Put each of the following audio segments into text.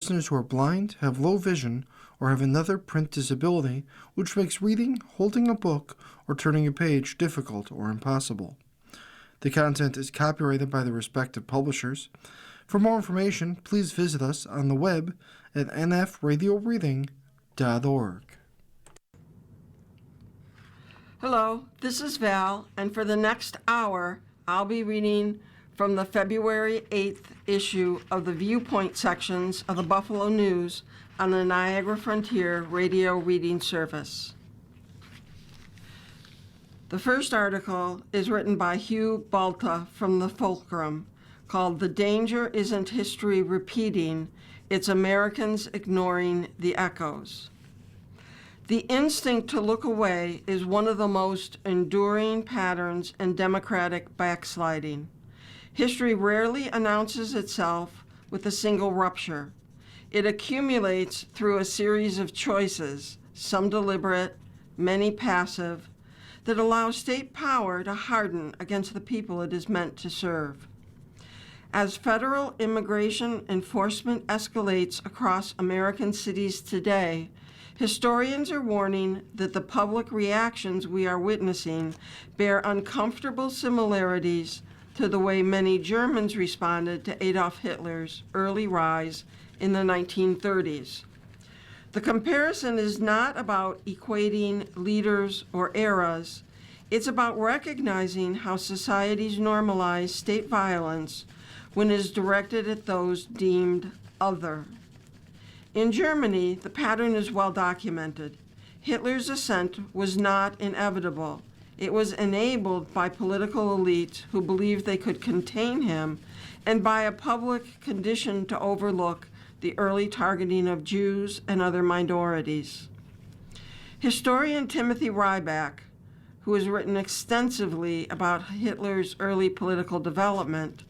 listeners who are blind, have low vision, or have another print disability, which makes reading, holding a book, or turning a page difficult or impossible. The content is copyrighted by the respective publishers. For more information, please visit us on the web at nfradioreading.org. Hello, this is Val, and for the next hour, I'll be reading from the February 8th issue of the Viewpoints sections of the Buffalo News on the Niagara Frontier Radio Reading Service. The first article is written by Hugh Balta from the Fulcrum, called "The Danger Isn't History Repeating, It's Americans Ignoring the Echoes." The instinct to look away is one of the most enduring patterns in democratic backsliding. History rarely announces itself with a single rupture. It accumulates through a series of choices, some deliberate, many passive, that allow state power to harden against the people it is meant to serve. As federal immigration enforcement escalates across American cities today, historians are warning that the public reactions we are witnessing bear uncomfortable similarities to the way many Germans responded to Adolf Hitler's early rise in the 1930s. The comparison is not about equating leaders or eras. It's about recognizing how societies normalize state violence when it is directed at those deemed other. In Germany, the pattern is well documented. Hitler's ascent was not inevitable. It was enabled by political elites who believed they could contain him and by a public conditioned to overlook the early targeting of Jews and other minorities. Historian Timothy Ryback, who has written extensively about Hitler's early political development,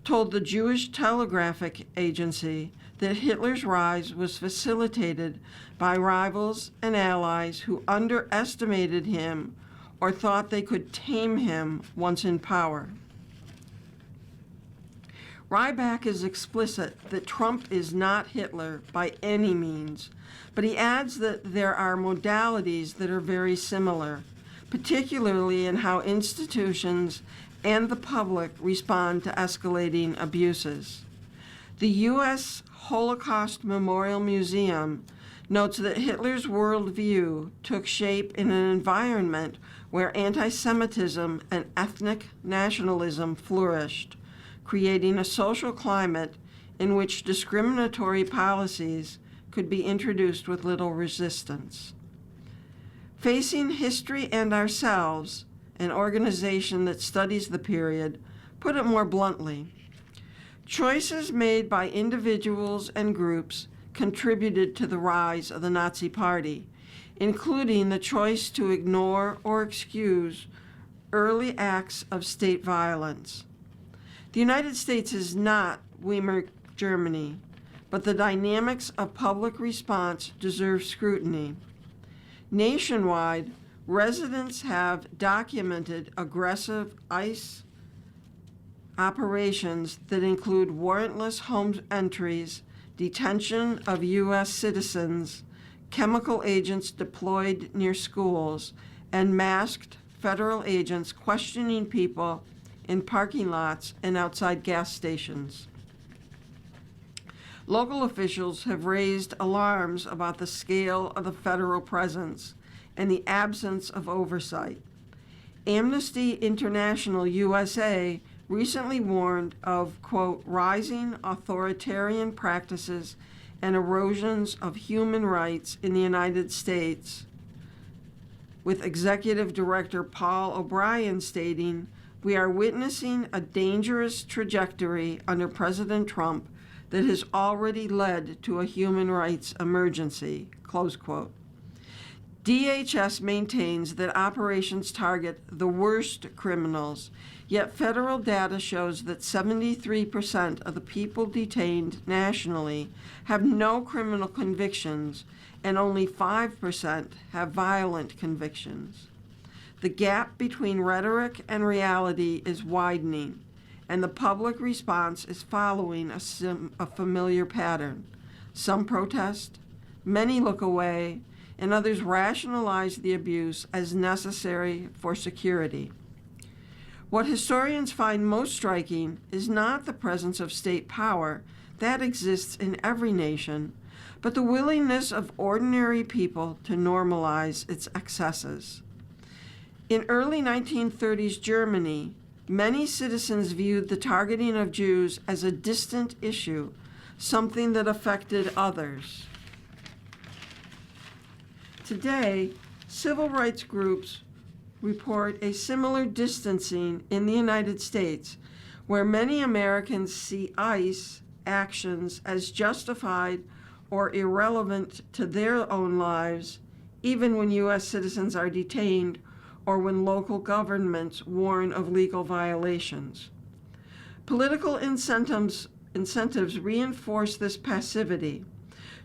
told the Jewish Telegraphic Agency that Hitler's rise was facilitated by rivals and allies who underestimated him or thought they could tame him once in power. Ryback is explicit that Trump is not Hitler by any means, but he adds that there are modalities that are very similar, particularly in how institutions and the public respond to escalating abuses. The U.S. Holocaust Memorial Museum notes that Hitler's worldview took shape in an environment where anti-Semitism and ethnic nationalism flourished, creating a social climate in which discriminatory policies could be introduced with little resistance. Facing History and Ourselves, an organization that studies the period, put it more bluntly. Choices made by individuals and groups contributed to the rise of the Nazi Party, including the choice to ignore or excuse early acts of state violence. The United States is not Weimar Germany, but the dynamics of public response deserve scrutiny. Nationwide, residents have documented aggressive ICE operations that include warrantless home entries, detention of U.S. citizens, chemical agents deployed near schools, and masked federal agents questioning people in parking lots and outside gas stations. Local officials have raised alarms about the scale of the federal presence and the absence of oversight. Amnesty International USA recently warned of, quote, rising authoritarian practices and erosions of human rights in the United States, with Executive Director Paul O'Brien stating, "We are witnessing a dangerous trajectory under President Trump that has already led to a human rights emergency," close quote. DHS maintains that operations target the worst criminals, yet federal data shows that 73% of the people detained nationally have no criminal convictions and only 5% have violent convictions. The gap between rhetoric and reality is widening, and the public response is following a familiar pattern. Some protest, many look away, and others rationalize the abuse as necessary for security. What historians find most striking is not the presence of state power that exists in every nation, but the willingness of ordinary people to normalize its excesses. In early 1930s Germany, many citizens viewed the targeting of Jews as a distant issue, something that affected others. Today, civil rights groups report a similar distancing in the United States, where many Americans see ICE actions as justified or irrelevant to their own lives, even when U.S. citizens are detained or when local governments warn of legal violations. Political incentives reinforce this passivity.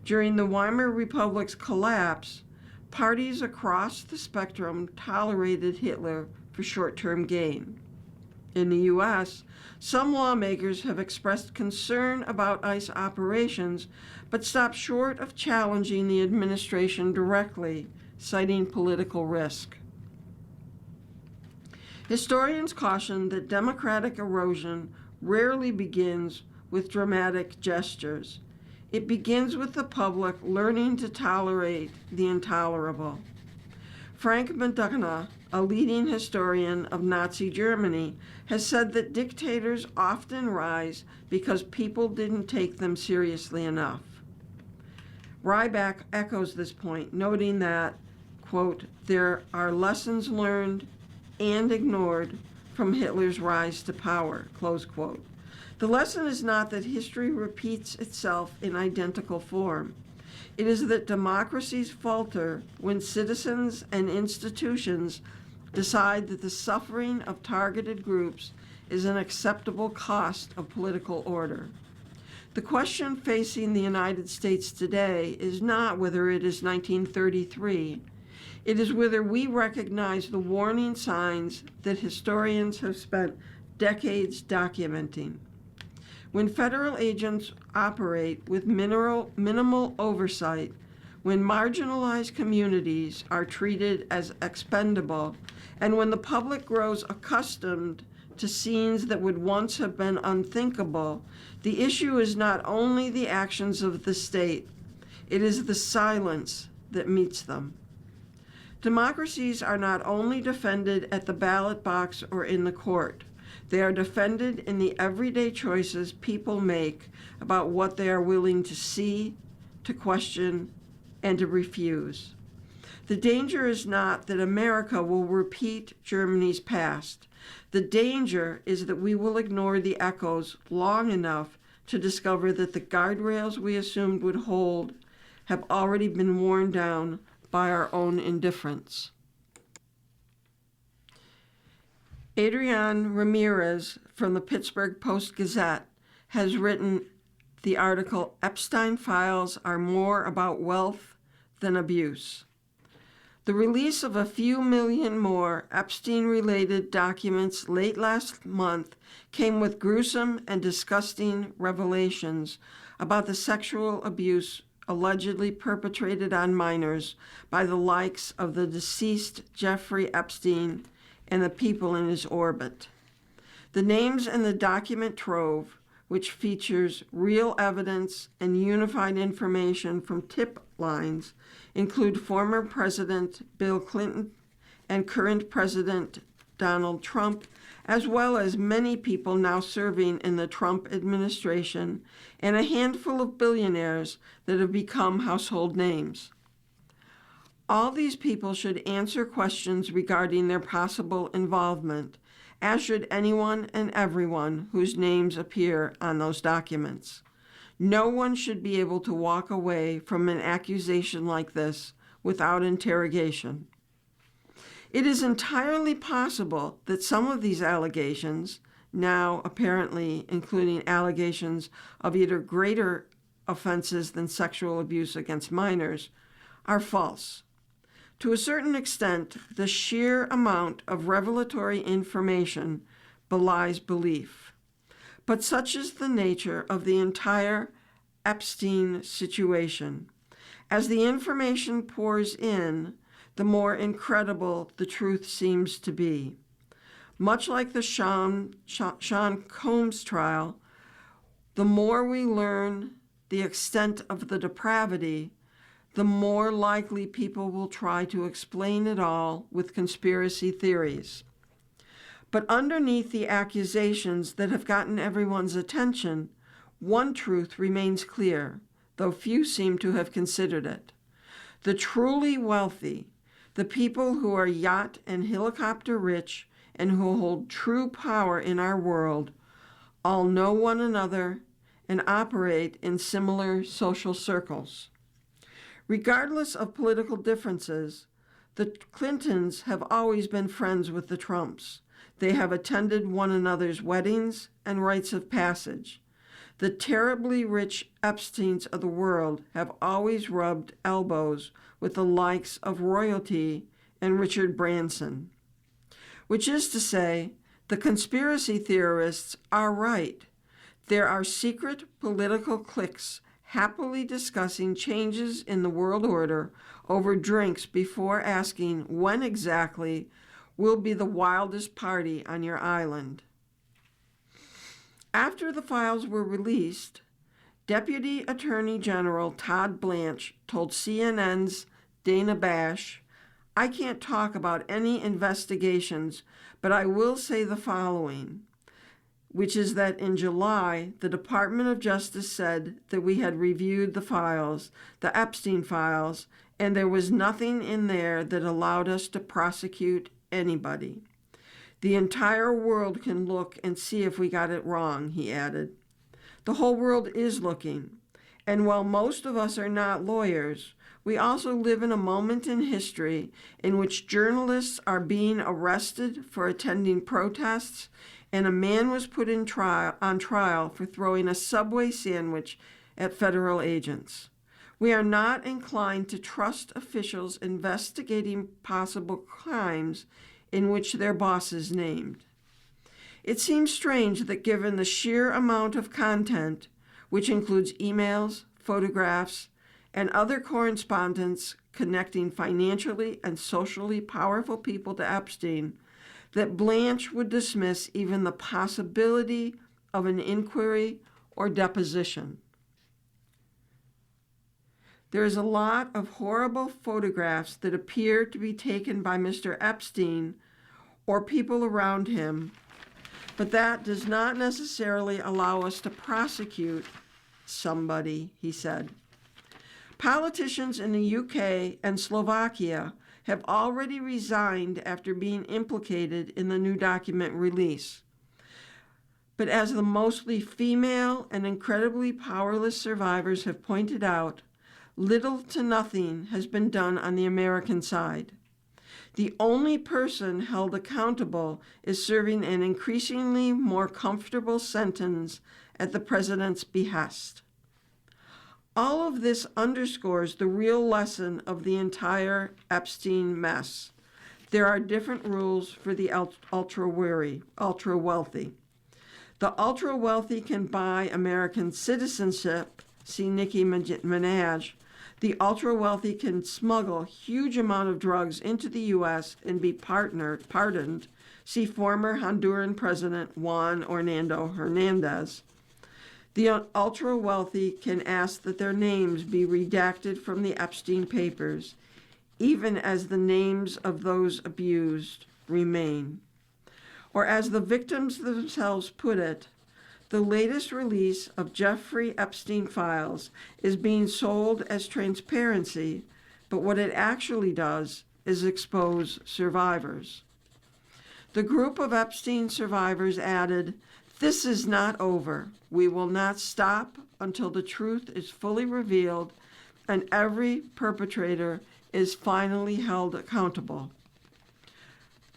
During the Weimar Republic's collapse, parties across the spectrum tolerated Hitler for short-term gain. In the U.S., some lawmakers have expressed concern about ICE operations, but stopped short of challenging the administration directly, citing political risk. Historians caution that democratic erosion rarely begins with dramatic gestures. It begins with the public learning to tolerate the intolerable. Frank McDonough, a leading historian of Nazi Germany, has said that dictators often rise because people didn't take them seriously enough. Ryback echoes this point, noting that, quote, there are lessons learned and ignored from Hitler's rise to power, close quote. The lesson is not that history repeats itself in identical form. It is that democracies falter when citizens and institutions decide that the suffering of targeted groups is an acceptable cost of political order. The question facing the United States today is not whether it is 1933. It is whether we recognize the warning signs that historians have spent decades documenting. When federal agents operate with minimal oversight, when marginalized communities are treated as expendable, and when the public grows accustomed to scenes that would once have been unthinkable, the issue is not only the actions of the state, it is the silence that meets them. Democracies are not only defended at the ballot box or in the court. They are defended in the everyday choices people make about what they are willing to see, to question, and to refuse. The danger is not that America will repeat Germany's past. The danger is that we will ignore the echoes long enough to discover that the guardrails we assumed would hold have already been worn down by our own indifference. Adrian Ramirez from the Pittsburgh Post-Gazette has written the article, Epstein Files Are More About Wealth Than Abuse. The release of a few million more Epstein-related documents late last month came with gruesome and disgusting revelations about the sexual abuse allegedly perpetrated on minors by the likes of the deceased Jeffrey Epstein and the people in his orbit. The names in the document trove, which features real evidence and unified information from tip lines, include former President Bill Clinton and current President Donald Trump, as well as many people now serving in the Trump administration and a handful of billionaires that have become household names. All these people should answer questions regarding their possible involvement, as should anyone and everyone whose names appear on those documents. No one should be able to walk away from an accusation like this without interrogation. It is entirely possible that some of these allegations, now apparently including allegations of either greater offenses than sexual abuse against minors, are false. To a certain extent, the sheer amount of revelatory information belies belief. But such is the nature of the entire Epstein situation. As the information pours in, the more incredible the truth seems to be. Much like the Sean Combs trial, the more we learn the extent of the depravity, the more likely people will try to explain it all with conspiracy theories. But underneath the accusations that have gotten everyone's attention, one truth remains clear, though few seem to have considered it. The truly wealthy, the people who are yacht and helicopter rich and who hold true power in our world, all know one another and operate in similar social circles. Regardless of political differences, the Clintons have always been friends with the Trumps. They have attended one another's weddings and rites of passage. The terribly rich Epsteins of the world have always rubbed elbows with the likes of royalty and Richard Branson. Which is to say, the conspiracy theorists are right. There are secret political cliques happily discussing changes in the world order over drinks before asking when exactly will be the wildest party on your island. After the files were released, Deputy Attorney General Todd Blanche told CNN's Dana Bash, "I can't talk about any investigations, but I will say the following, which is that in July, the Department of Justice said that we had reviewed the files, the Epstein files, and there was nothing in there that allowed us to prosecute anybody. The entire world can look and see if we got it wrong," he added. The whole world is looking, and while most of us are not lawyers, we also live in a moment in history in which journalists are being arrested for attending protests, and a man was put on trial for throwing a Subway sandwich at federal agents. We are not inclined to trust officials investigating possible crimes in which their boss is named. It seems strange that given the sheer amount of content, which includes emails, photographs, and other correspondence connecting financially and socially powerful people to Epstein, that Blanche would dismiss even the possibility of an inquiry or deposition. There is a lot of horrible photographs that appear to be taken by Mr. Epstein or people around him, but that does not necessarily allow us to prosecute somebody, he said. Politicians in the UK and Slovakia have already resigned after being implicated in the new document release. But as the mostly female and incredibly powerless survivors have pointed out, little to nothing has been done on the American side. The only person held accountable is serving an increasingly more comfortable sentence at the president's behest. All of this underscores the real lesson of the entire Epstein mess. There are different rules for the ultra-wealthy. The ultra-wealthy can buy American citizenship, see Nicki Minaj. The ultra-wealthy can smuggle huge amount of drugs into the U.S. and be pardoned, see former Honduran President Juan Orlando Hernandez. The ultra-wealthy can ask that their names be redacted from the Epstein papers, even as the names of those abused remain. Or as the victims themselves put it, the latest release of Jeffrey Epstein files is being sold as transparency, but what it actually does is expose survivors. The group of Epstein survivors added, "This is not over. We will not stop until the truth is fully revealed and every perpetrator is finally held accountable."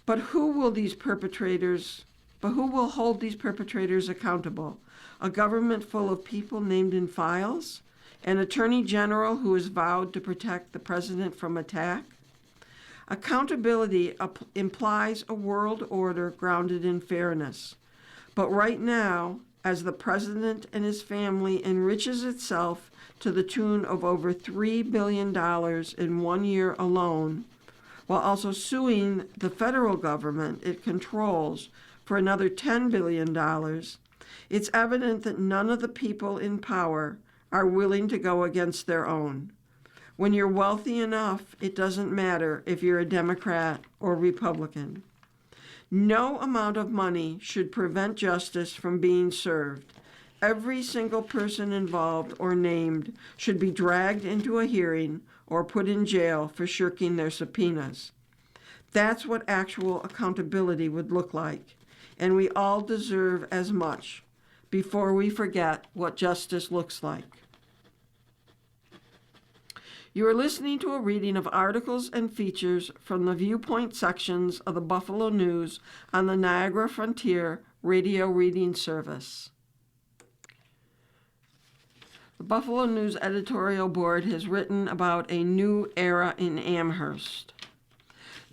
But who will hold these perpetrators accountable? A government full of people named in files? An attorney general who has vowed to protect the president from attack? Accountability implies a world order grounded in fairness. But right now, as the president and his family enriches itself to the tune of over $3 billion in 1 year alone, while also suing the federal government it controls for another $10 billion, it's evident that none of the people in power are willing to go against their own. When you're wealthy enough, it doesn't matter if you're a Democrat or Republican. No amount of money should prevent justice from being served. Every single person involved or named should be dragged into a hearing or put in jail for shirking their subpoenas. That's what actual accountability would look like, and we all deserve as much before we forget what justice looks like. You are listening to a reading of articles and features from the Viewpoint sections of the Buffalo News on the Niagara Frontier Radio Reading Service. The Buffalo News editorial board has written about a new era in Amherst.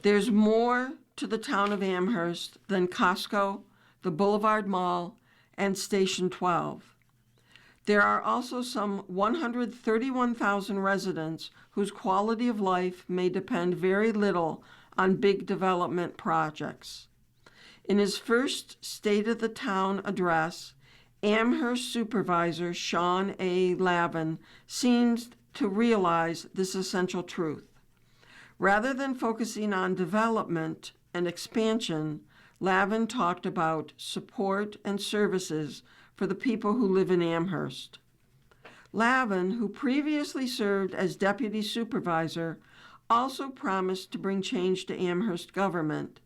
There's more to the town of Amherst than Costco, the Boulevard Mall, and Station 12. There are also some 131,000 residents whose quality of life may depend very little on big development projects. In his first State of the Town address, Amherst Supervisor Sean A. Lavin seems to realize this essential truth. Rather than focusing on development and expansion, Lavin talked about support and services for the people who live in Amherst. Lavin, who previously served as deputy supervisor, also promised to bring change to Amherst government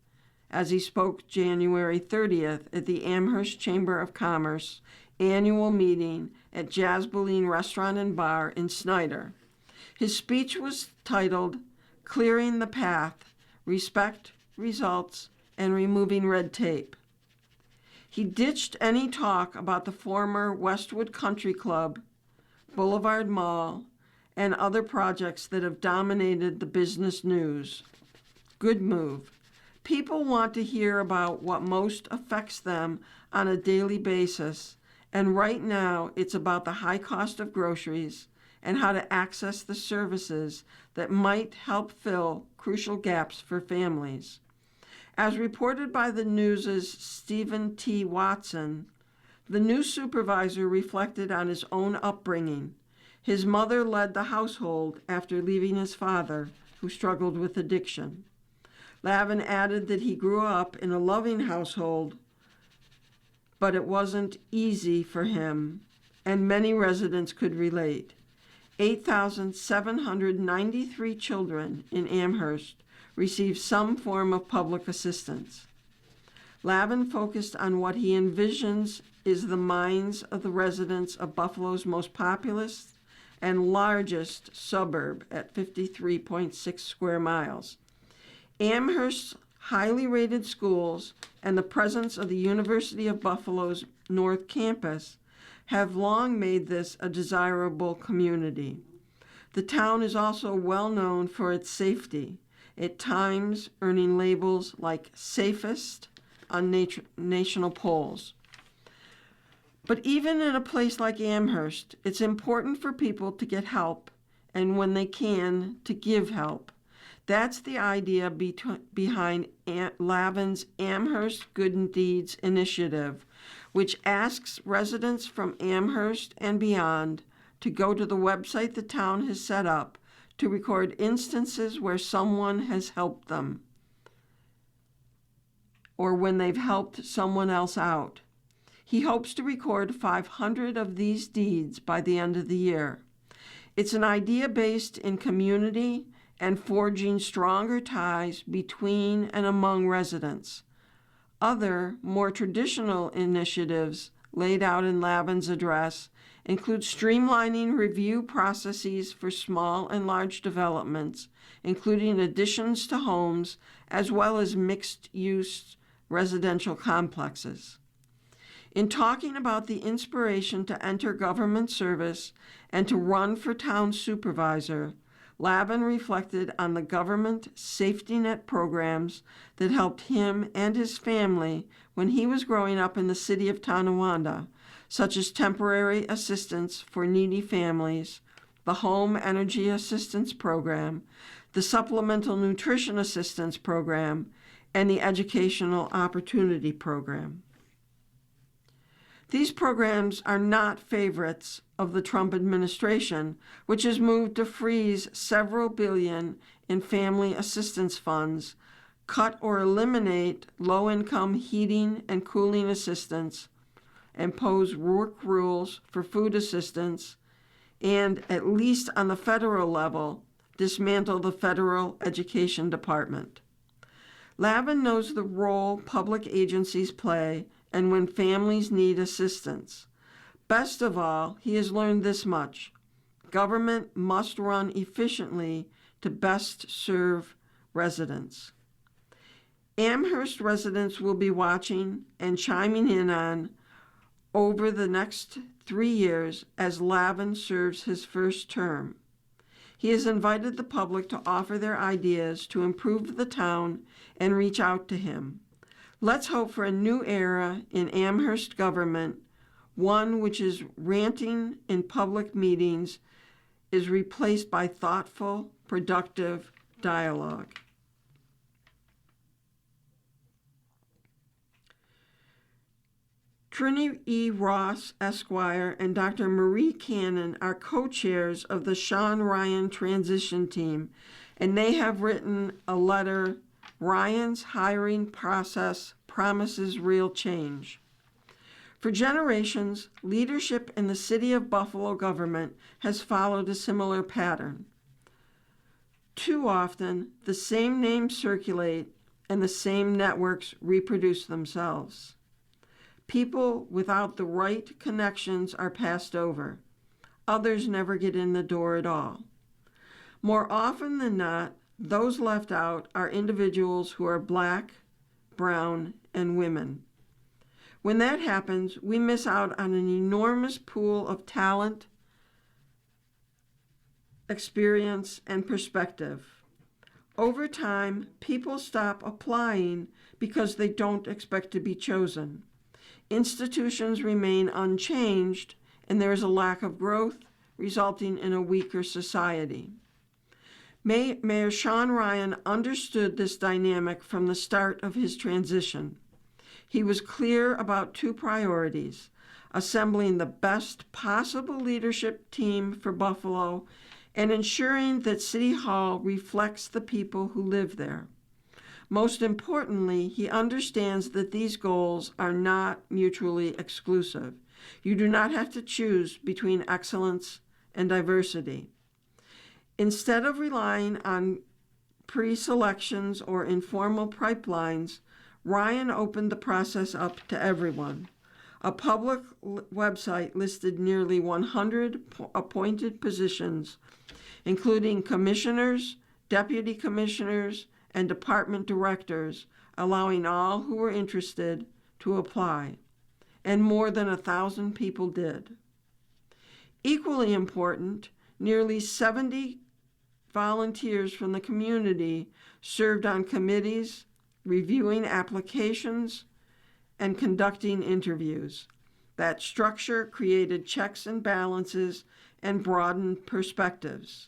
as he spoke January 30th at the Amherst Chamber of Commerce annual meeting at Jazzboline Restaurant and Bar in Snyder. His speech was titled, "Clearing the Path, Respect, Results, and Removing Red Tape." He ditched any talk about the former Westwood Country Club, Boulevard Mall, and other projects that have dominated the business news. Good move. People want to hear about what most affects them on a daily basis, and right now it's about the high cost of groceries and how to access the services that might help fill crucial gaps for families. As reported by the News's Stephen T. Watson, the new supervisor reflected on his own upbringing. His mother led the household after leaving his father, who struggled with addiction. Lavin added that he grew up in a loving household, but it wasn't easy for him, and many residents could relate. 8,793 children in Amherst receive some form of public assistance. Lavin focused on what he envisions is the minds of the residents of Buffalo's most populous and largest suburb at 53.6 square miles. Amherst's highly rated schools and the presence of the University of Buffalo's North Campus have long made this a desirable community. The town is also well known for its safety, at times earning labels like safest on national polls. But even in a place like Amherst, it's important for people to get help, and when they can, to give help. That's the idea behind Lavin's Amherst Good Deeds initiative, which asks residents from Amherst and beyond to go to the website the town has set up to record instances where someone has helped them or when they've helped someone else out. He hopes to record 500 of these deeds by the end of the year. It's an idea based in community and forging stronger ties between and among residents. Other, more traditional initiatives laid out in Lavin's address include streamlining review processes for small and large developments, including additions to homes, as well as mixed-use residential complexes. In talking about the inspiration to enter government service and to run for town supervisor, Lavin reflected on the government safety net programs that helped him and his family when he was growing up in the city of Tonawanda, such as temporary assistance for needy families, the Home Energy Assistance Program, the Supplemental Nutrition Assistance Program, and the Educational Opportunity Program. These programs are not favorites of the Trump administration, which has moved to freeze several billion in family assistance funds, cut or eliminate low-income heating and cooling assistance, impose work rules for food assistance, and, at least on the federal level, dismantle the federal education department. Lavin knows the role public agencies play and when families need assistance. Best of all, he has learned this much: government must run efficiently to best serve residents. Amherst residents will be watching and chiming in on over the next 3 years as Lavin serves his first term. He has invited the public to offer their ideas to improve the town and reach out to him. Let's hope for a new era in Amherst government, one which is ranting in public meetings is replaced by thoughtful, productive dialogue. Trinity E. Ross, Esquire, and Dr. Marie Cannon are co-chairs of the Sean Ryan Transition Team, and they have written a letter, "Ryan's Hiring Process Promises Real Change." For generations, leadership in the City of Buffalo government has followed a similar pattern. Too often, the same names circulate and the same networks reproduce themselves. People without the right connections are passed over. Others never get in the door at all. More often than not, those left out are individuals who are Black, brown, and women. When that happens, we miss out on an enormous pool of talent, experience, and perspective. Over time, people stop applying because they don't expect to be chosen. Institutions remain unchanged, and there is a lack of growth, resulting in a weaker society. Mayor Sean Ryan understood this dynamic from the start of his transition. He was clear about two priorities: assembling the best possible leadership team for Buffalo and ensuring that City Hall reflects the people who live there. Most importantly, he understands that these goals are not mutually exclusive. You do not have to choose between excellence and diversity. Instead of relying on pre-selections or informal pipelines, Ryan opened the process up to everyone. A public website listed nearly 100 appointed positions, including commissioners, deputy commissioners, and department directors, allowing all who were interested to apply, and more than 1,000 people did. Equally important, nearly 70 volunteers from the community served on committees, reviewing applications, and conducting interviews. That structure created checks and balances and broadened perspectives.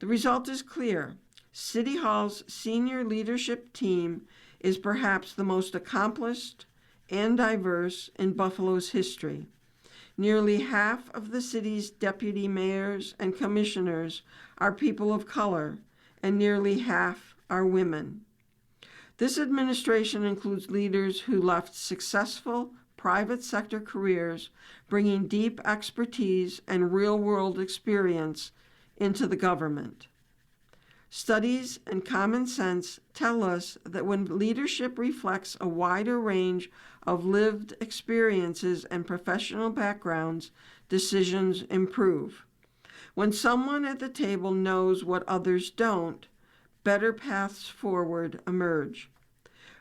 The result is clear. City Hall's senior leadership team is perhaps the most accomplished and diverse in Buffalo's history. Nearly half of the city's deputy mayors and commissioners are people of color, and nearly half are women. This administration includes leaders who left successful private sector careers, bringing deep expertise and real-world experience into the government. Studies and common sense tell us that when leadership reflects a wider range of lived experiences and professional backgrounds, decisions improve. When someone at the table knows what others don't, better paths forward emerge.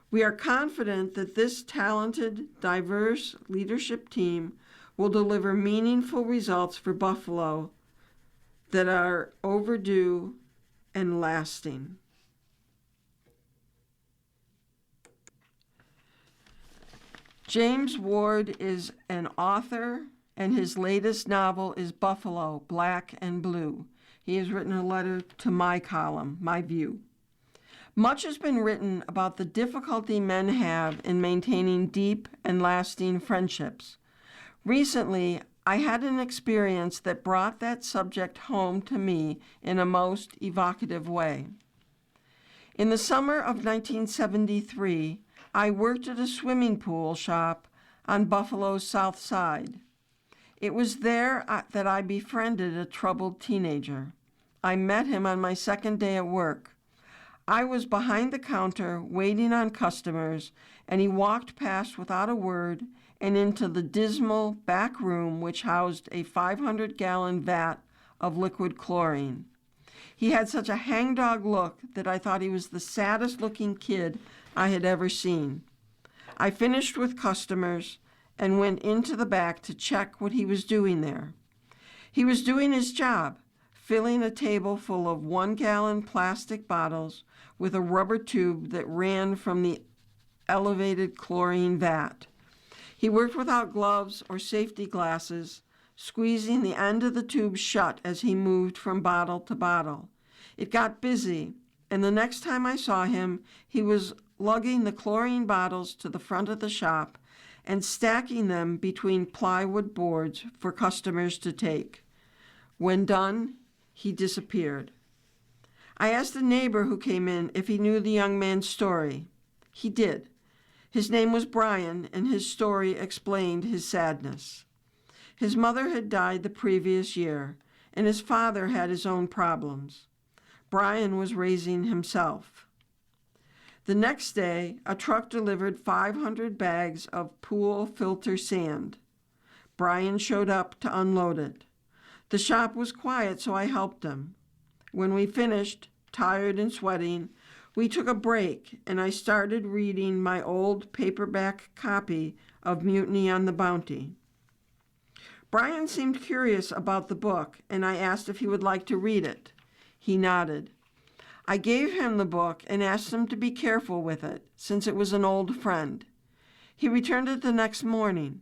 We are confident that this talented, diverse leadership team will deliver meaningful results for Buffalo that are overdue and lasting. James Ward is an author, and his latest novel is Buffalo, Black and Blue. He has written a letter to my column, My View. Much has been written about the difficulty men have in maintaining deep and lasting friendships. Recently, I had an experience that brought that subject home to me in a most evocative way. In the summer of 1973, I worked at a swimming pool shop on Buffalo's South Side. It was there that I befriended a troubled teenager. I met him on my second day at work. I was behind the counter waiting on customers, and he walked past without a word and into the dismal back room which housed a 500-gallon vat of liquid chlorine. He had such a hangdog look that I thought he was the saddest-looking kid I had ever seen. I finished with customers and went into the back to check what he was doing there. He was doing his job, filling a table full of 1-gallon plastic bottles with a rubber tube that ran from the elevated chlorine vat. He worked without gloves or safety glasses, squeezing the end of the tube shut as he moved from bottle to bottle. It got busy, and the next time I saw him, he was lugging the chlorine bottles to the front of the shop and stacking them between plywood boards for customers to take. When done, he disappeared. I asked a neighbor who came in if he knew the young man's story. He did. His name was Brian, and his story explained his sadness. His mother had died the previous year, and his father had his own problems. Brian was raising himself. The next day, a truck delivered 500 bags of pool filter sand. Brian showed up to unload it. The shop was quiet, so I helped him. When we finished, tired and sweating, we took a break, and I started reading my old paperback copy of Mutiny on the Bounty. Brian seemed curious about the book, and I asked if he would like to read it. He nodded. I gave him the book and asked him to be careful with it, since it was an old friend. He returned it the next morning.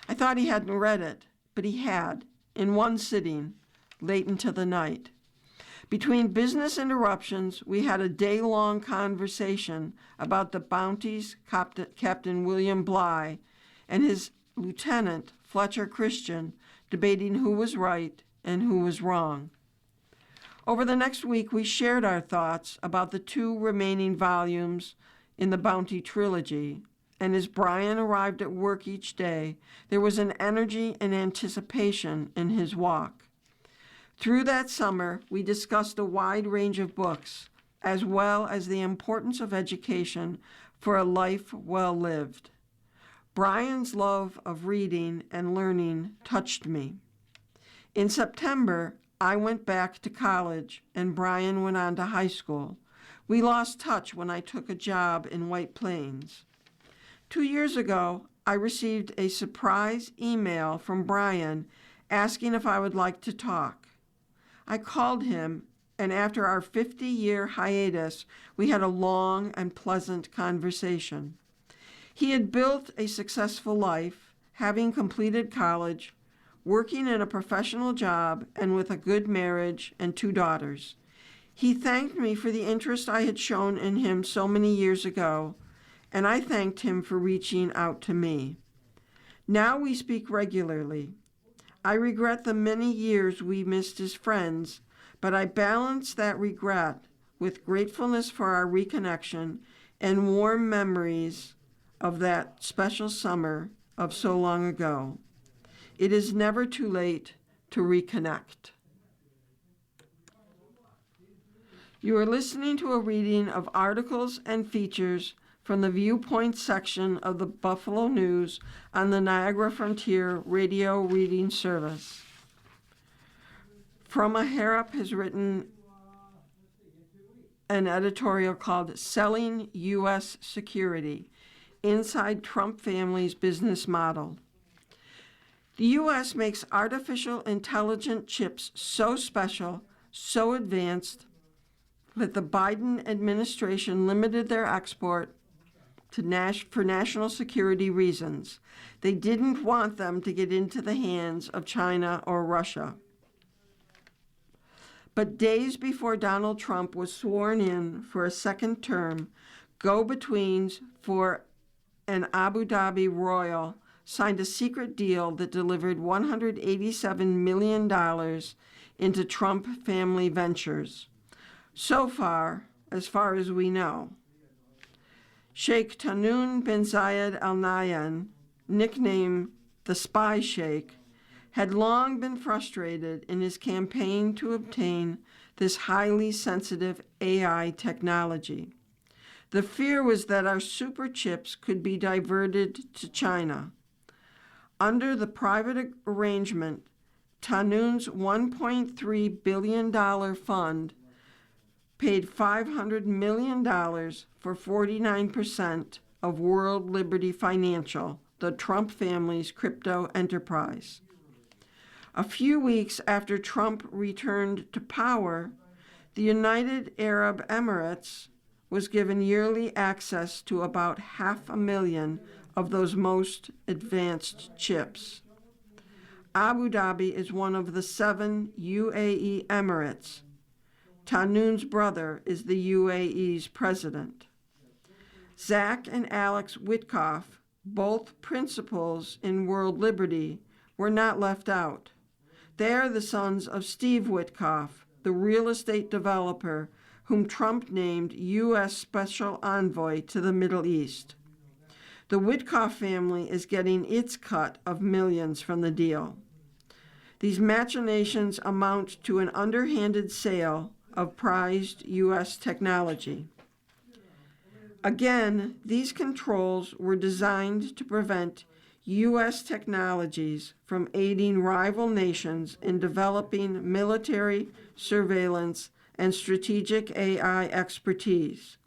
I thought he hadn't read it, but he had, in one sitting, late into the night. Between business interruptions, we had a day-long conversation about the Bounty's Captain William Bligh and his lieutenant, Fletcher Christian, debating who was right and who was wrong. Over the next week, we shared our thoughts about the 2 remaining volumes in the Bounty trilogy, and as Brian arrived at work each day, there was an energy and anticipation in his walk. Through that summer, we discussed a wide range of books, as well as the importance of education for a life well lived. Brian's love of reading and learning touched me. In September, I went back to college, and Brian went on to high school. We lost touch when I took a job in White Plains. 2 years ago, I received a surprise email from Brian asking if I would like to talk. I called him, and after our 50-year hiatus, we had a long and pleasant conversation. He had built a successful life, having completed college, working in a professional job, and with a good marriage and 2 daughters. He thanked me for the interest I had shown in him so many years ago, and I thanked him for reaching out to me. Now we speak regularly. I regret the many years we missed as friends, but I balance that regret with gratefulness for our reconnection and warm memories of that special summer of so long ago. It is never too late to reconnect. You are listening to a reading of articles and features from the Viewpoints section of the Buffalo News on the Niagara Frontier Radio Reading Service. Froma Harrop has written an editorial called Selling U.S. Security, Inside Trump Family's Business Model. The U.S. makes artificial intelligent chips so special, so advanced, that the Biden administration limited their export for national security reasons. They didn't want them to get into the hands of China or Russia. But days before Donald Trump was sworn in for a second term, go-betweens for an Abu Dhabi royal signed a secret deal that delivered $187 million into Trump family ventures. So far as we know, Sheikh Tahnoon bin Zayed Al Nahyan, nicknamed the Spy Sheikh, had long been frustrated in his campaign to obtain this highly sensitive AI technology. The fear was that our super chips could be diverted to China. Under the private arrangement, Tahnoon's $1.3 billion fund paid $500 million for 49% of World Liberty Financial, the Trump family's crypto enterprise. A few weeks after Trump returned to power, the United Arab Emirates was given yearly access to about 500,000 of those most advanced chips. Abu Dhabi is one of the 7 UAE Emirates. Tahnoon's brother is the UAE's president. Zach and Alex Witkoff, both principals in World Liberty, were not left out. They are the sons of Steve Witkoff, the real estate developer whom Trump named U.S. Special Envoy to the Middle East. The Witkoff family is getting its cut of millions from the deal. These machinations amount to an underhanded sale of prized U.S. technology. Again, these controls were designed to prevent U.S. technologies from aiding rival nations in developing military, surveillance, and strategic AI expertise.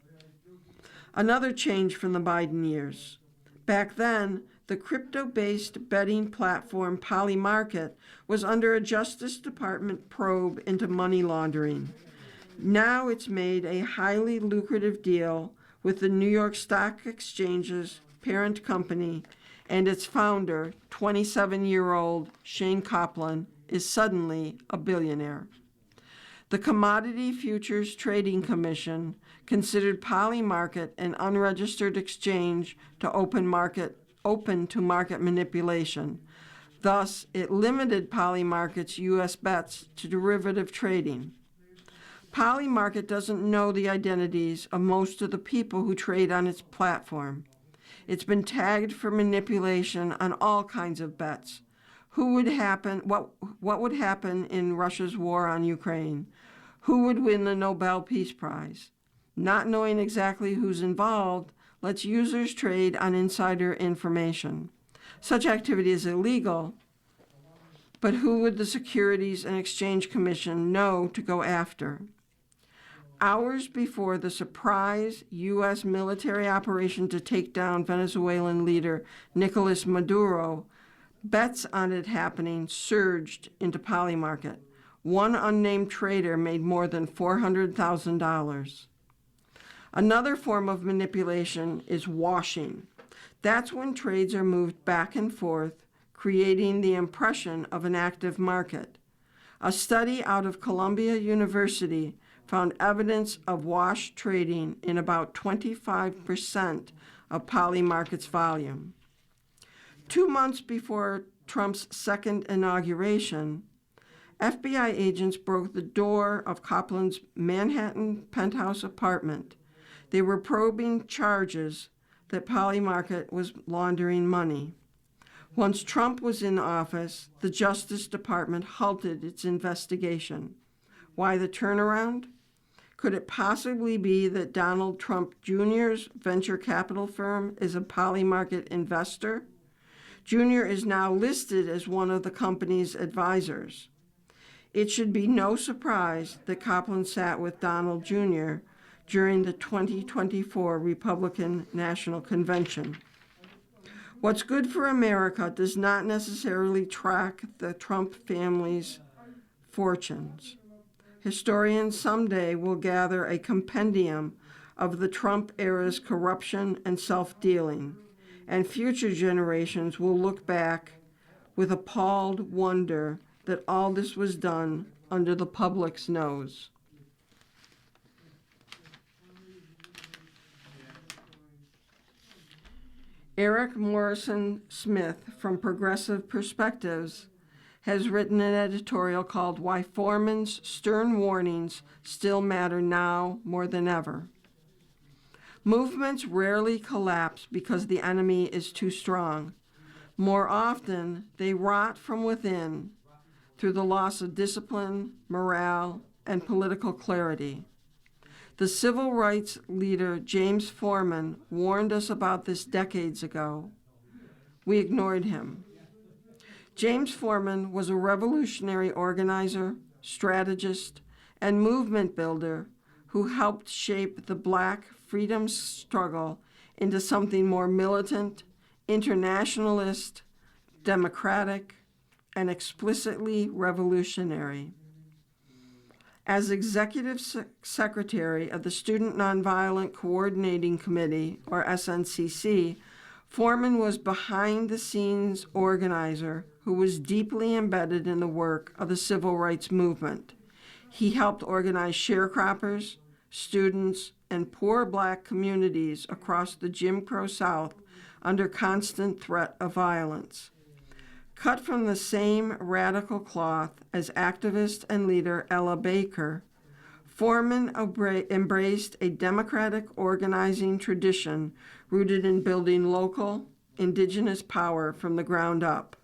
Another change from the Biden years. Back then, the crypto-based betting platform Polymarket was under a Justice Department probe into money laundering. Now it's made a highly lucrative deal with the New York Stock Exchange's parent company, and its founder, 27-year-old Shane Kaplan, is suddenly a billionaire. The Commodity Futures Trading Commission considered Polymarket an unregistered exchange to open to market manipulation. Thus, it limited Polymarket's U.S. bets to derivative trading. Polymarket doesn't know the identities of most of the people who trade on its platform. It's been tagged for manipulation on all kinds of bets. What would happen in Russia's war on Ukraine? Who would win the Nobel Peace Prize? Not knowing exactly who's involved lets users trade on insider information. Such activity is illegal, but who would the Securities and Exchange Commission know to go after? Hours before the surprise U.S. military operation to take down Venezuelan leader Nicolas Maduro, bets on it happening surged into Polymarket. One unnamed trader made more than $400,000. Another form of manipulation is washing. That's when trades are moved back and forth, creating the impression of an active market. A study out of Columbia University found evidence of wash trading in about 25% of Polymarket's volume. 2 months before Trump's second inauguration, FBI agents broke the door of Kaplan's Manhattan penthouse apartment. They were probing charges that Polymarket was laundering money. Once Trump was in office, the Justice Department halted its investigation. Why the turnaround? Could it possibly be that Donald Trump Jr.'s venture capital firm is a Polymarket investor? Jr. is now listed as one of the company's advisors. It should be no surprise that Kaplan sat with Donald Jr. during the 2024 Republican National Convention. What's good for America does not necessarily track the Trump family's fortunes. Historians someday will gather a compendium of the Trump era's corruption and self-dealing, and future generations will look back with appalled wonder that all this was done under the public's nose. Eric Morrison Smith from Progressive Perspectives has written an editorial called Why Foreman's Stern Warnings Still Matter Now More Than Ever. Movements rarely collapse because the enemy is too strong. More often, they rot from within through the loss of discipline, morale, and political clarity. The civil rights leader James Foreman warned us about this decades ago. We ignored him. James Foreman was a revolutionary organizer, strategist, and movement builder who helped shape the Black freedom struggle into something more militant, internationalist, democratic, and explicitly revolutionary. As executive secretary of the Student Nonviolent Coordinating Committee, or SNCC, Foreman was behind-the-scenes organizer who was deeply embedded in the work of the civil rights movement. He helped organize sharecroppers, students, and poor Black communities across the Jim Crow South under constant threat of violence. Cut from the same radical cloth as activist and leader Ella Baker, Foreman embraced a democratic organizing tradition rooted in building local, indigenous power from the ground up.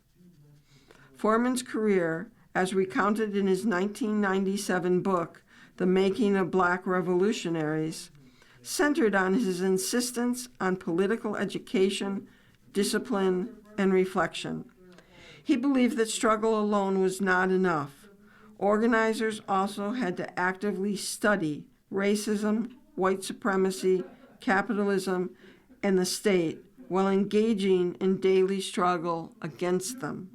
Foreman's career, as recounted in his 1997 book, The Making of Black Revolutionaries, centered on his insistence on political education, discipline, and reflection. He believed that struggle alone was not enough. Organizers also had to actively study racism, white supremacy, capitalism, and the state while engaging in daily struggle against them.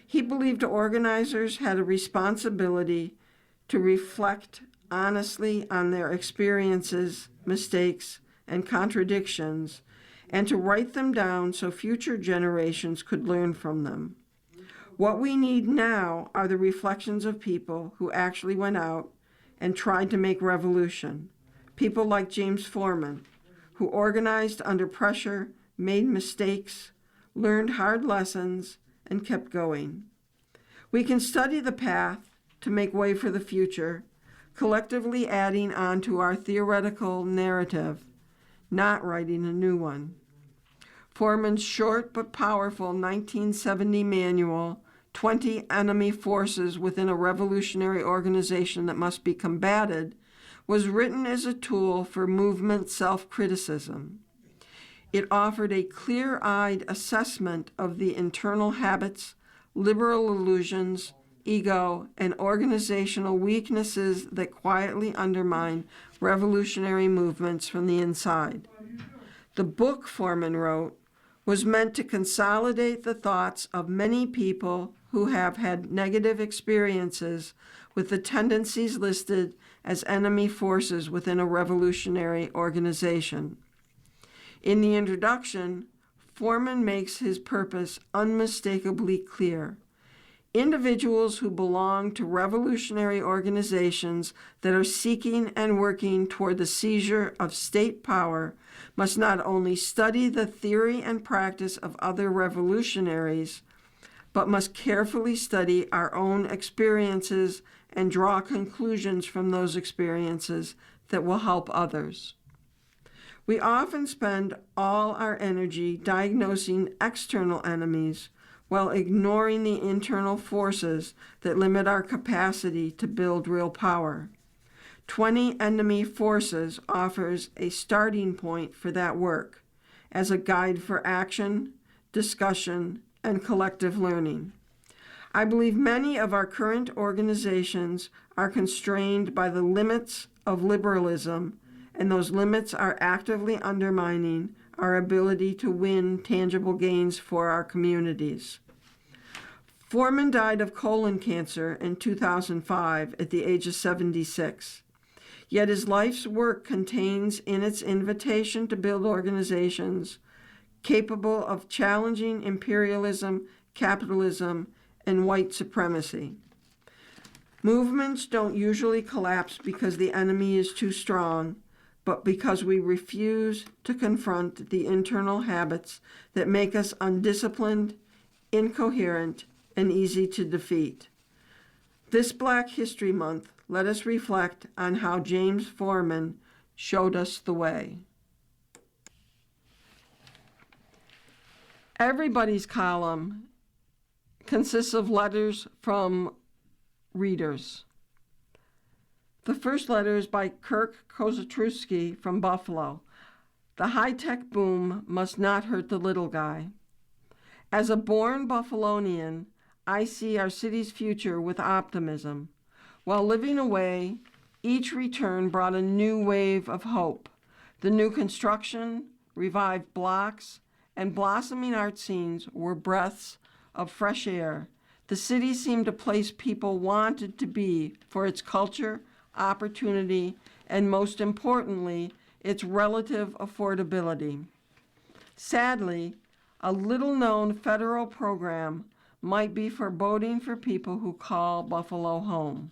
He believed organizers had a responsibility to reflect honestly on their experiences, mistakes, and contradictions, and to write them down so future generations could learn from them. What we need now are the reflections of people who actually went out and tried to make revolution. People like James Foreman, who organized under pressure, made mistakes, learned hard lessons, and kept going. We can study the path to make way for the future, collectively adding on to our theoretical narrative, not writing a new one. Foreman's short but powerful 1970 manual, 20 Enemy Forces Within a Revolutionary Organization That Must Be Combated, was written as a tool for movement self-criticism. It offered a clear-eyed assessment of the internal habits, liberal illusions, ego, and organizational weaknesses that quietly undermine revolutionary movements from the inside. The book Foreman wrote was meant to consolidate the thoughts of many people who have had negative experiences with the tendencies listed as enemy forces within a revolutionary organization. In the introduction, Foreman makes his purpose unmistakably clear. Individuals who belong to revolutionary organizations that are seeking and working toward the seizure of state power must not only study the theory and practice of other revolutionaries, but must carefully study our own experiences and draw conclusions from those experiences that will help others. We often spend all our energy diagnosing external enemies while ignoring the internal forces that limit our capacity to build real power. 20 Enemy Forces offers a starting point for that work as a guide for action, discussion, and collective learning. I believe many of our current organizations are constrained by the limits of liberalism, and those limits are actively undermining our ability to win tangible gains for our communities. Foreman died of colon cancer in 2005 at the age of 76. Yet his life's work contains in its invitation to build organizations capable of challenging imperialism, capitalism, and white supremacy. Movements don't usually collapse because the enemy is too strong, but because we refuse to confront the internal habits that make us undisciplined, incoherent, and easy to defeat. This Black History Month, let us reflect on how James Foreman showed us the way. Everybody's column consists of letters from readers. The first letter is by Kirk Kozatrowski from Buffalo. The high-tech boom must not hurt the little guy. As a born Buffalonian, I see our city's future with optimism. While living away, each return brought a new wave of hope. The new construction, revived blocks, and blossoming art scenes were breaths of fresh air. The city seemed a place people wanted to be for its culture, opportunity, and most importantly, its relative affordability. Sadly, a little-known federal program might be foreboding for people who call Buffalo home.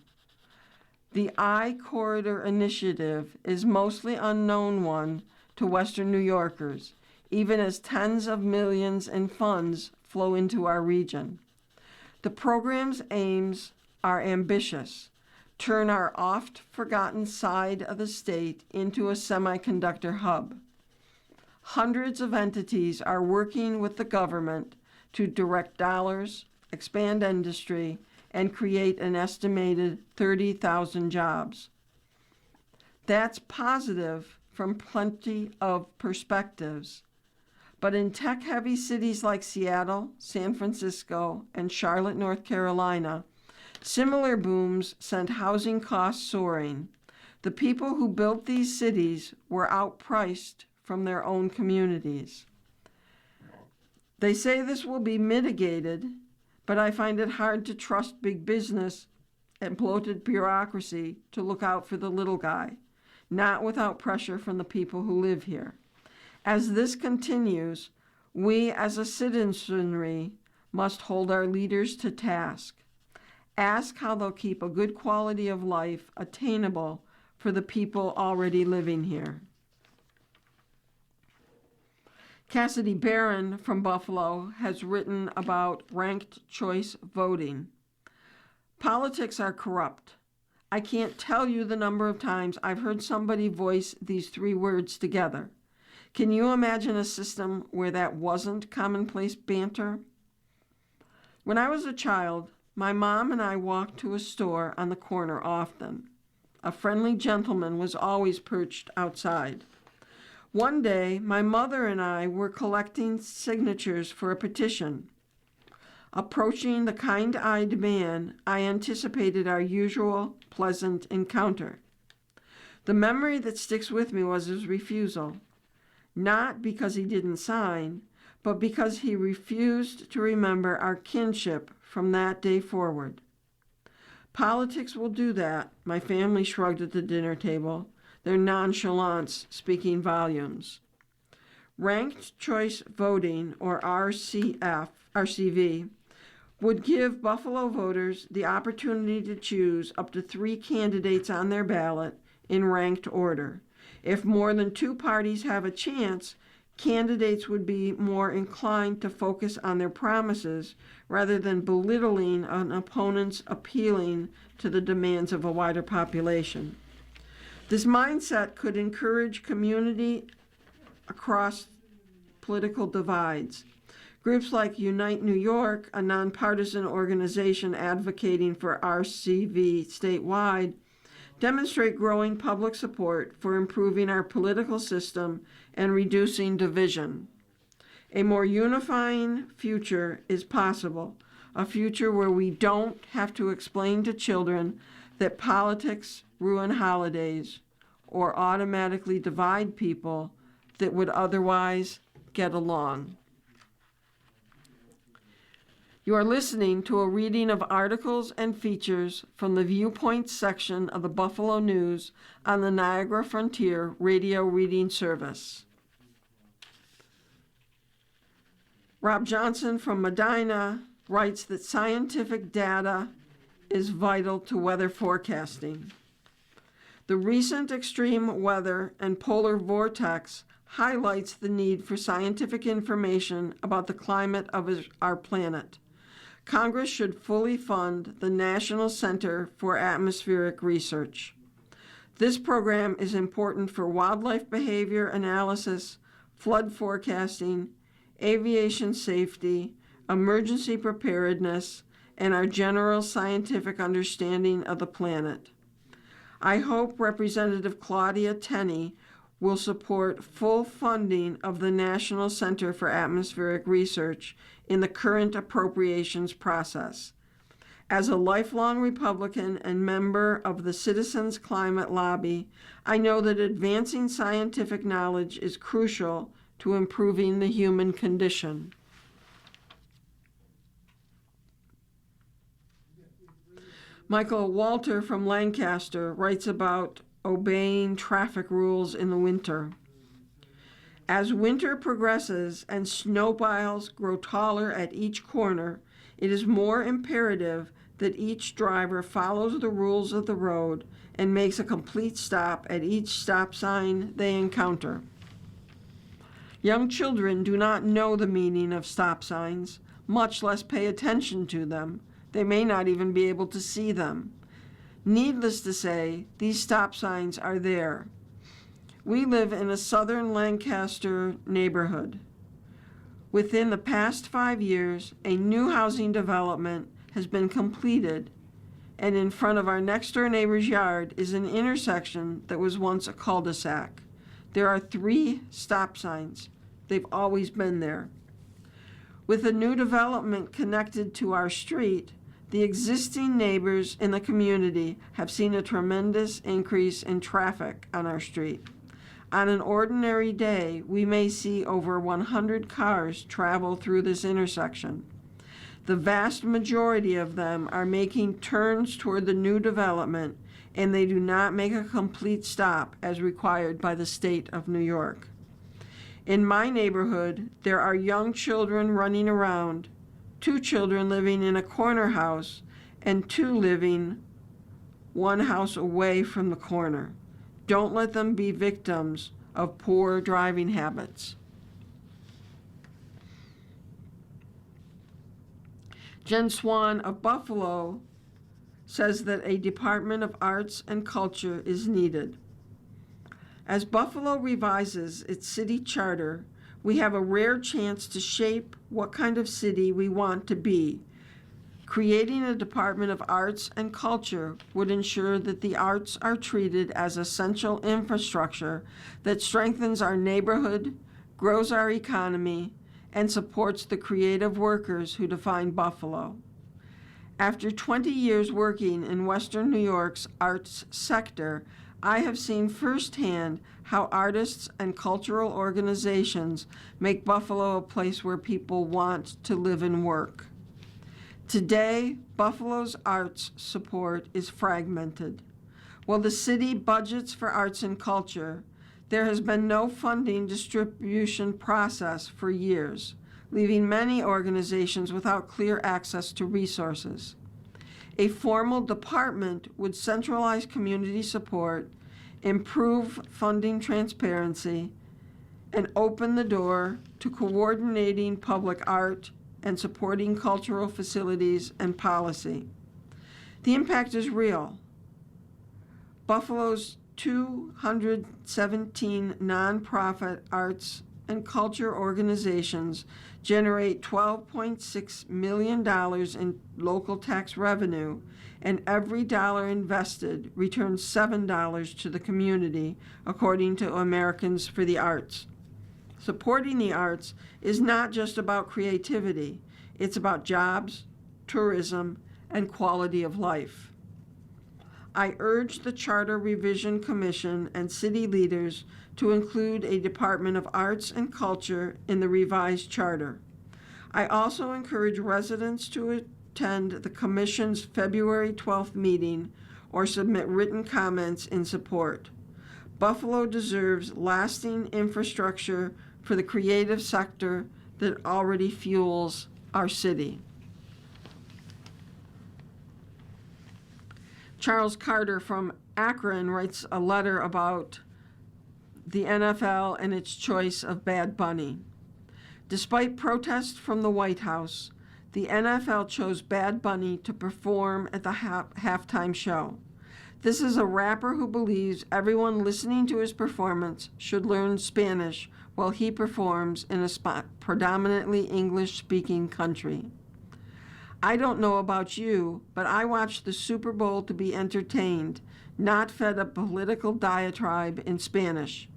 The I-Corridor Initiative is mostly unknown one to Western New Yorkers, even as tens of millions in funds flow into our region. The program's aims are ambitious: turn our oft-forgotten side of the state into a semiconductor hub. Hundreds of entities are working with the government to direct dollars, expand industry, and create an estimated 30,000 jobs. That's positive from plenty of perspectives. But in tech-heavy cities like Seattle, San Francisco, and Charlotte, North Carolina, similar booms sent housing costs soaring. The people who built these cities were outpriced from their own communities. They say this will be mitigated, but I find it hard to trust big business and bloated bureaucracy to look out for the little guy, not without pressure from the people who live here. As this continues, we as a citizenry must hold our leaders to task. Ask how they'll keep a good quality of life attainable for the people already living here. Cassidy Barron from Buffalo has written about ranked choice voting. Politics are corrupt. I can't tell you the number of times I've heard somebody voice these three words together. Can you imagine a system where that wasn't commonplace banter? When I was a child, my mom and I walked to a store on the corner often. A friendly gentleman was always perched outside. One day, my mother and I were collecting signatures for a petition. Approaching the kind-eyed man, I anticipated our usual pleasant encounter. The memory that sticks with me was his refusal. Not because he didn't sign, but because he refused to remember our kinship from that day forward. Politics will do that, my family shrugged at the dinner table, their nonchalance speaking volumes. Ranked choice voting, or RCV, would give Buffalo voters the opportunity to choose up to 3 candidates on their ballot in ranked order. If more than 2 parties have a chance, candidates would be more inclined to focus on their promises rather than belittling an opponent's appealing to the demands of a wider population. This mindset could encourage community across political divides. Groups like Unite New York, a nonpartisan organization advocating for RCV statewide, demonstrate growing public support for improving our political system and reducing division. A more unifying future is possible, a future where we don't have to explain to children that politics ruin holidays or automatically divide people that would otherwise get along. You are listening to a reading of articles and features from the Viewpoints section of the Buffalo News on the Niagara Frontier Radio Reading Service. Rob Johnson from Medina writes that scientific data is vital to weather forecasting. The recent extreme weather and polar vortex highlights the need for scientific information about the climate of our planet. Congress should fully fund the National Center for Atmospheric Research. This program is important for wildlife behavior analysis, flood forecasting, aviation safety, emergency preparedness, and our general scientific understanding of the planet. I hope Representative Claudia Tenney will support full funding of the National Center for Atmospheric Research in the current appropriations process. As a lifelong Republican and member of the Citizens Climate Lobby, I know that advancing scientific knowledge is crucial to improving the human condition. Michael Walter from Lancaster writes about obeying traffic rules in the winter. As winter progresses and snow piles grow taller at each corner, it is more imperative that each driver follows the rules of the road and makes a complete stop at each stop sign they encounter. Young children do not know the meaning of stop signs, much less pay attention to them. They may not even be able to see them. Needless to say, these stop signs are there. We live in a southern Lancaster neighborhood. Within the past 5 years, a new housing development has been completed, and in front of our next-door neighbor's yard is an intersection that was once a cul-de-sac. There are 3 stop signs. They've always been there. With a new development connected to our street, the existing neighbors in the community have seen a tremendous increase in traffic on our street. On an ordinary day, we may see over 100 cars travel through this intersection. The vast majority of them are making turns toward the new development, and they do not make a complete stop as required by the state of New York. In my neighborhood, there are young children running around, 2 children living in a corner house, and 2 living 1 house away from the corner. Don't let them be victims of poor driving habits. Jen Swan of Buffalo says that a Department of Arts and Culture is needed. As Buffalo revises its city charter, we have a rare chance to shape what kind of city we want to be. Creating a Department of Arts and Culture would ensure that the arts are treated as essential infrastructure that strengthens our neighborhood, grows our economy, and supports the creative workers who define Buffalo. After 20 years working in Western New York's arts sector, I have seen firsthand how artists and cultural organizations make Buffalo a place where people want to live and work. Today, Buffalo's arts support is fragmented. While the city budgets for arts and culture, there has been no funding distribution process for years, leaving many organizations without clear access to resources. A formal department would centralize community support, improve funding transparency, and open the door to coordinating public art and supporting cultural facilities and policy. The impact is real. Buffalo's 217 nonprofit arts and culture organizations generate $12.6 million in local tax revenue, and every dollar invested returns $7 to the community, according to Americans for the Arts. Supporting the arts is not just about creativity, it's about jobs, tourism, and quality of life. I urge the Charter Revision Commission and city leaders to include a Department of Arts and Culture in the revised charter. I also encourage residents to attend the Commission's February 12th meeting or submit written comments in support. Buffalo deserves lasting infrastructure for the creative sector that already fuels our city. Charles Carter from Akron writes a letter about the NFL and its choice of Bad Bunny. Despite protests from the White House, the NFL chose Bad Bunny to perform at the halftime show. This is a rapper who believes everyone listening to his performance should learn Spanish while he performs in a predominantly English-speaking country. I don't know about you, but I watched the Super Bowl to be entertained, not fed a political diatribe in Spanish.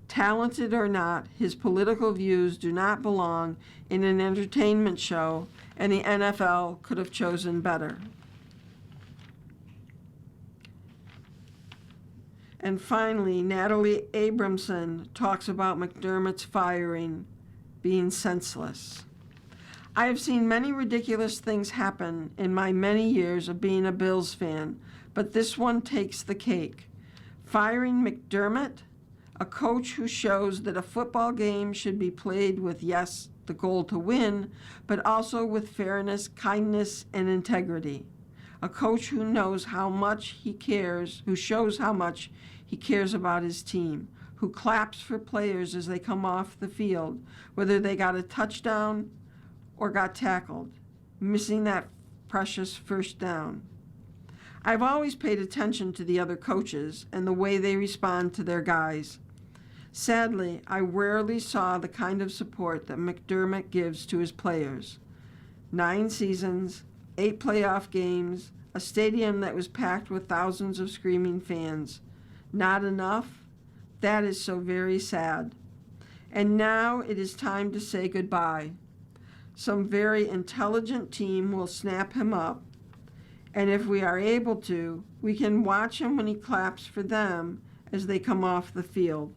Talented or not, his political views do not belong in an entertainment show, and the NFL could have chosen better. And finally, Natalie Abramson talks about McDermott's firing being senseless. I have seen many ridiculous things happen in my many years of being a Bills fan, but this one takes the cake. Firing McDermott, a coach who shows that a football game should be played with, yes, the goal to win, but also with fairness, kindness, and integrity. A coach who knows how much he cares, who shows how much he cares about his team, who claps for players as they come off the field, whether they got a touchdown or got tackled, missing that precious first down. I've always paid attention to the other coaches and the way they respond to their guys. Sadly, I rarely saw the kind of support that McDermott gives to his players. 9 seasons, 8 playoff games, a stadium that was packed with thousands of screaming fans. Not enough? That is so very sad. And now it is time to say goodbye. Some very intelligent team will snap him up, and if we are able to, we can watch him when he claps for them as they come off the field.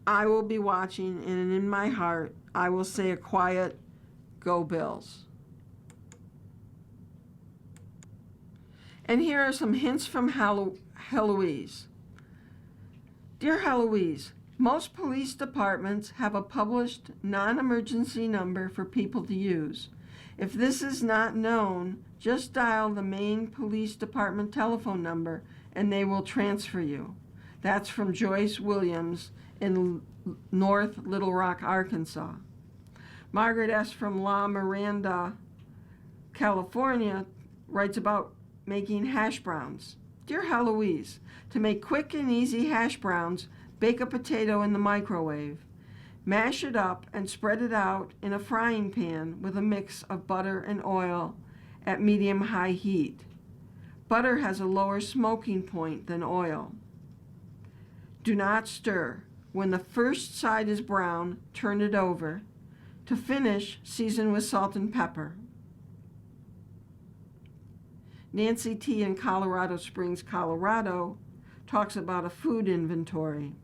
I will be watching, and in my heart, I will say a quiet, "Go Bills." And here are some hints from Heloise. Dear Heloise, most police departments have a published non-emergency number for people to use. If this is not known, just dial the main police department telephone number and they will transfer you. That's from Joyce Williams in North Little Rock, Arkansas. Margaret S. from La Miranda, California, writes about making hash browns. Dear Heloise, to make quick and easy hash browns, bake a potato in the microwave. Mash it up and spread it out in a frying pan with a mix of butter and oil at medium-high heat. Butter has a lower smoking point than oil. Do not stir. When the first side is brown, turn it over. To finish, season with salt and pepper. Nancy T. in Colorado Springs, Colorado, talks about a food inventory.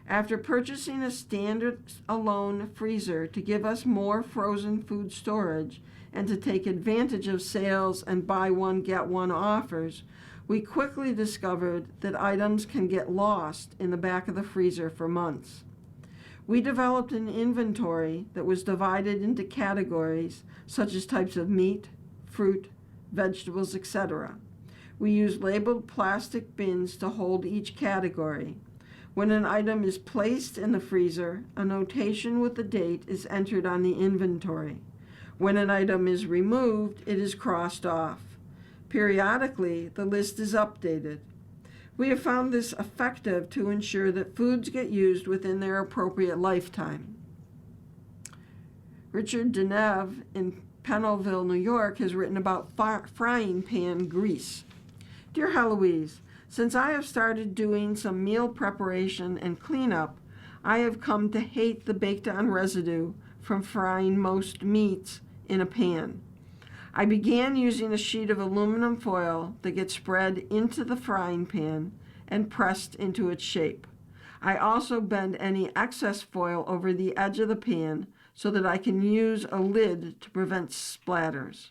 After purchasing a stand-alone freezer to give us more frozen food storage and to take advantage of sales and buy one, get one offers, we quickly discovered that items can get lost in the back of the freezer for months. We developed an inventory that was divided into categories such as types of meat, fruit, vegetables, etc. We use labeled plastic bins to hold each category. When an item is placed in the freezer, a notation with the date is entered on the inventory. When an item is removed, it is crossed off. Periodically, the list is updated. We have found this effective to ensure that foods get used within their appropriate lifetime. Richard Deneve in Pennellville, New York, has written about frying pan grease. Dear Heloise, since I have started doing some meal preparation and cleanup, I have come to hate the baked-on residue from frying most meats in a pan. I began using a sheet of aluminum foil that gets spread into the frying pan and pressed into its shape. I also bend any excess foil over the edge of the pan so that I can use a lid to prevent splatters.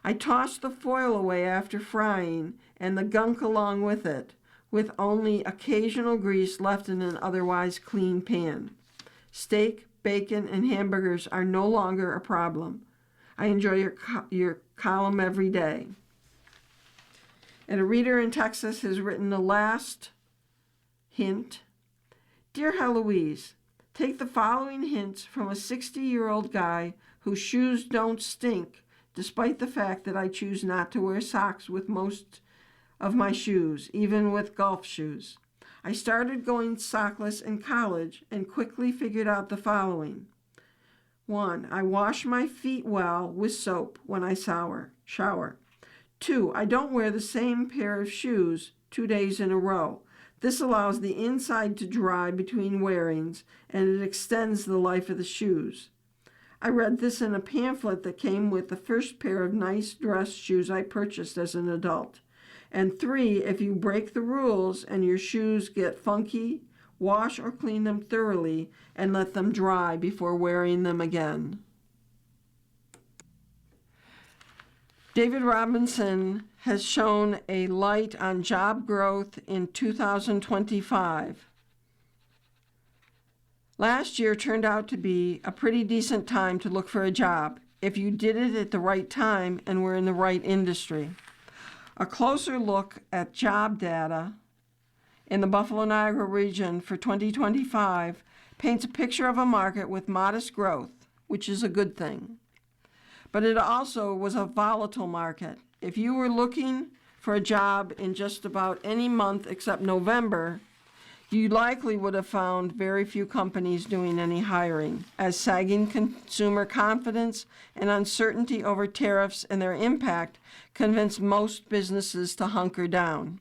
I toss the foil away after frying and the gunk along with it, with only occasional grease left in an otherwise clean pan. Steak, bacon, and hamburgers are no longer a problem. I enjoy your column every day. And a reader in Texas has written the last hint. Dear Heloise, take the following hints from a 60-year-old guy whose shoes don't stink, despite the fact that I choose not to wear socks with most of my shoes, even with golf shoes. I started going sockless in college and quickly figured out the following. 1. I wash my feet well with soap when I shower. 2. I don't wear the same pair of shoes 2 days in a row. This allows the inside to dry between wearings, and it extends the life of the shoes. I read this in a pamphlet that came with the first pair of nice dress shoes I purchased as an adult. And 3, if you break the rules and your shoes get funky, wash or clean them thoroughly and let them dry before wearing them again. David Robinson has shown a light on job growth in 2025. Last year turned out to be a pretty decent time to look for a job if you did it at the right time and were in the right industry. A closer look at job data in the Buffalo-Niagara region for 2025 paints a picture of a market with modest growth, which is a good thing. But it also was a volatile market. If you were looking for a job in just about any month except November, you likely would have found very few companies doing any hiring, as sagging consumer confidence and uncertainty over tariffs and their impact convinced most businesses to hunker down.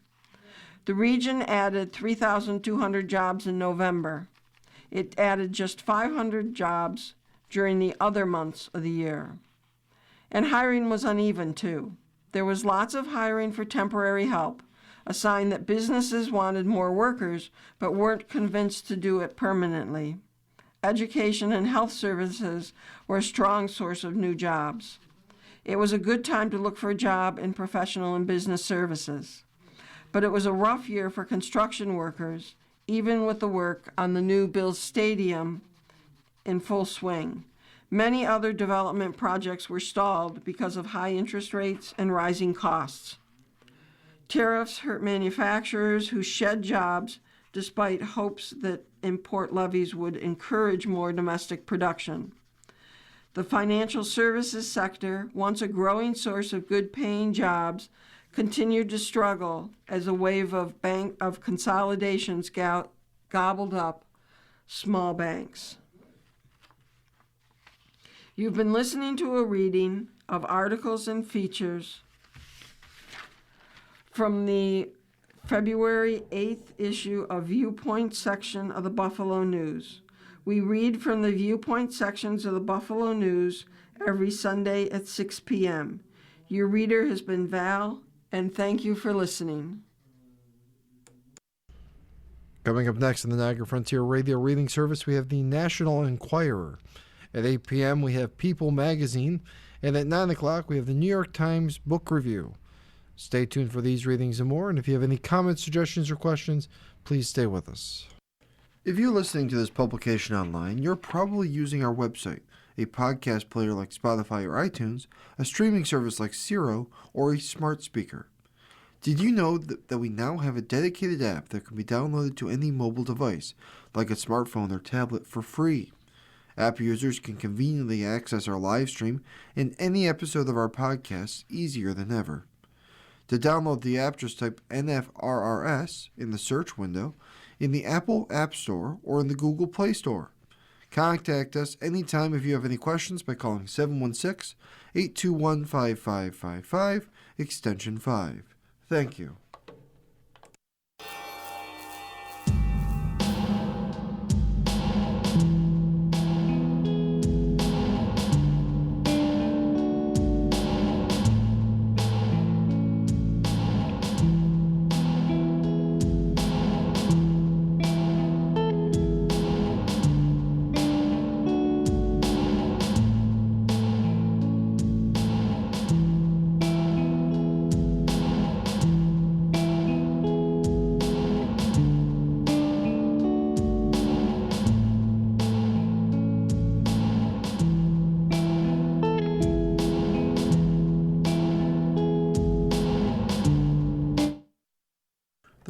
The region added 3,200 jobs in November. It added just 500 jobs during the other months of the year. And hiring was uneven, too. There was lots of hiring for temporary help, a sign that businesses wanted more workers but weren't convinced to do it permanently. Education and health services were a strong source of new jobs. It was a good time to look for a job in professional and business services. But it was a rough year for construction workers, even with the work on the new Bills Stadium in full swing. Many other development projects were stalled because of high interest rates and rising costs. Tariffs hurt manufacturers who shed jobs despite hopes that import levies would encourage more domestic production. The financial services sector, once a growing source of good-paying jobs, continued to struggle as a wave of consolidations gobbled up small banks. You've been listening to a reading of articles and features from the February 8th issue of Viewpoints section of the Buffalo News. We read from the Viewpoint sections of the Buffalo News every Sunday at 6 p.m. Your reader has been Val, and thank you for listening. Coming up next on the Niagara Frontier Radio Reading Service, we have the National Enquirer. At 8 p.m., we have People Magazine, and at 9 o'clock, we have the New York Times Book Review. Stay tuned for these readings and more, and if you have any comments, suggestions, or questions, please stay with us. If you're listening to this publication online, you're probably using our website, a podcast player like Spotify or iTunes, a streaming service like Siro, or a smart speaker. Did you know that we now have a dedicated app that can be downloaded to any mobile device, like a smartphone or tablet, for free? App users can conveniently access our live stream and any episode of our podcast easier than ever. To download the app, just type NFRRS in the search window in the Apple App Store or in the Google Play Store. Contact us anytime if you have any questions by calling 716-821-5555, extension 5. Thank you.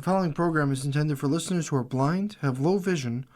The following program is intended for listeners who are blind, have low vision,